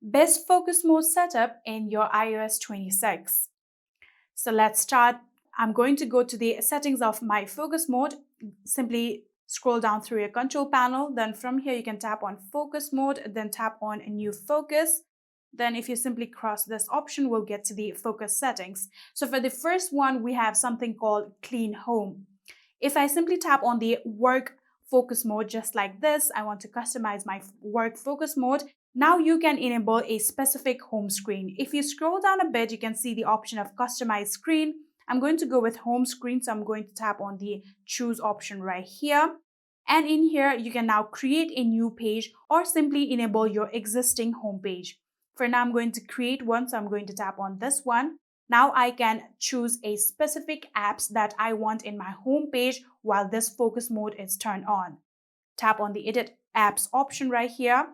Best focus mode setup in your iOS 26. So let's start. I'm going to go to the settings of my focus mode. Simply scroll down through your control panel. Then from here, you can tap on focus mode, then tap on new focus. Then if you simply cross this option, we'll get to the focus settings. So for the first one, we have something called clean home. If I simply tap on the work focus mode just like this, I want to customize my work focus mode. Now you can enable a specific home screen. If you scroll down a bit, you can see the option of customize screen. I'm going to go with home screen, so I'm going to tap on the choose option right here. And in here, you can now create a new page or simply enable your existing home page. For now, I'm going to create one, so I'm going to tap on this one. Now I can choose a specific apps that I want in my home page while this focus mode is turned on. Tap on the edit apps option right here.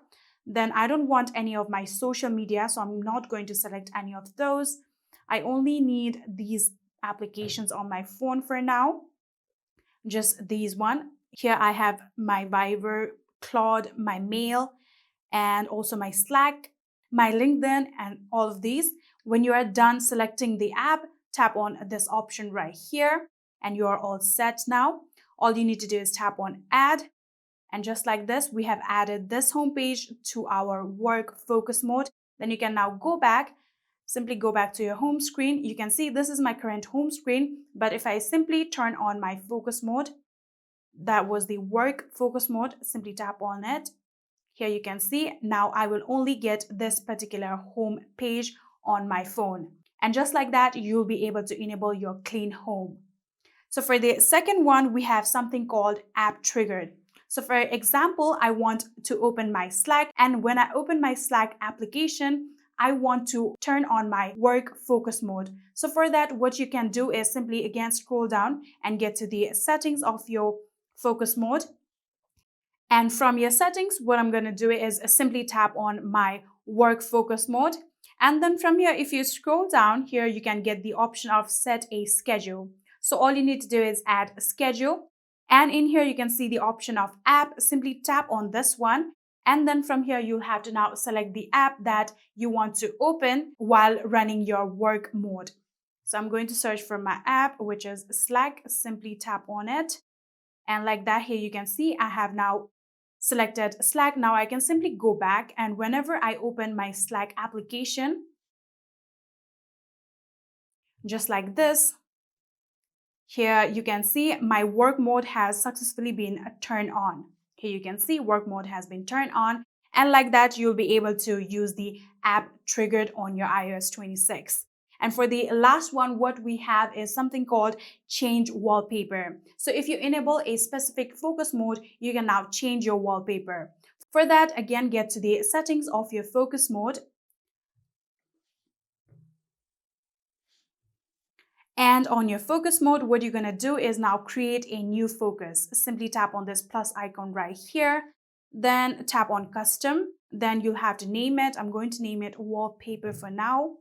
Then I don't want any of my social media, so I'm not going to select any of those. I only need these applications on my phone for now, just these one. Here I have my Viber, Claude, my mail, and also my Slack, my LinkedIn, and all of these. When you are done selecting the app, tap on this option right here, and you are all set now. All you need to do is tap on add. And just like this, we have added this homepage to our work focus mode. Then you can now go back, simply go back to your home screen. You can see this is my current home screen, but if I simply turn on my focus mode, that was the work focus mode, simply tap on it. Here you can see now I will only get this particular home page on my phone. And just like that, you'll be able to enable your clean home. So for the second one, we have something called app triggered. So for example, I want to open my Slack, and when I open my Slack application, I want to turn on my work focus mode. So for that, what you can do is simply again scroll down and get to the settings of your focus mode. And from your settings, what I'm going to do is simply tap on my work focus mode. And then from here, if you scroll down here, you can get the option of set a schedule. So all you need to do is add a schedule. And in here, you can see the option of app. Simply tap on this one. And then from here, you'll have to now select the app that you want to open while running your work mode. So I'm going to search for my app, which is Slack. Simply tap on it. And like that, here you can see I have now selected Slack. Now I can simply go back, and whenever I open my Slack application, just like this, here you can see my work mode has successfully been turned on. Here you can see work mode has been turned on, and like that you'll be able to use the app triggered on your iOS 26. And for the last one, what we have is something called change wallpaper. So if you enable a specific focus mode, you can now change your wallpaper. For that, again, get to the settings of your focus mode. And on your focus mode, what you're going to do is now create a new focus. Simply tap on this plus icon right here. Then tap on custom. Then you'll have to name it. I'm going to name it wallpaper for now.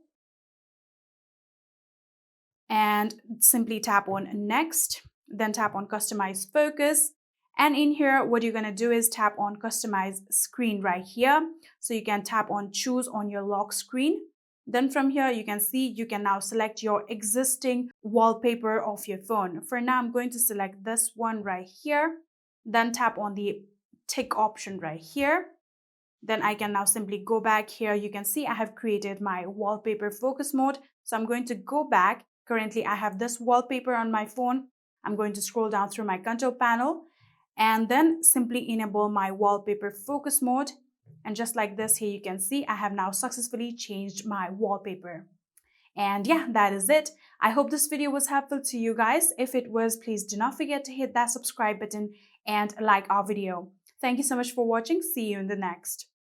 And simply tap on next. Then tap on customize focus. And in here, what you're going to do is tap on customize screen right here. So you can tap on choose on your lock screen. Then from here, you can see you can now select your existing wallpaper of your phone. For now, I'm going to select this one right here. Then tap on the tick option right here. Then I can now simply go back here. You can see I have created my wallpaper focus mode. So I'm going to go back. Currently, I have this wallpaper on my phone. I'm going to scroll down through my control panel and then simply enable my wallpaper focus mode. And just like this, here you can see I have now successfully changed my wallpaper. And yeah, that is it. I hope this video was helpful to you guys. If it was, please do not forget to hit that subscribe button and like our video. Thank you so much for watching. See you in the next.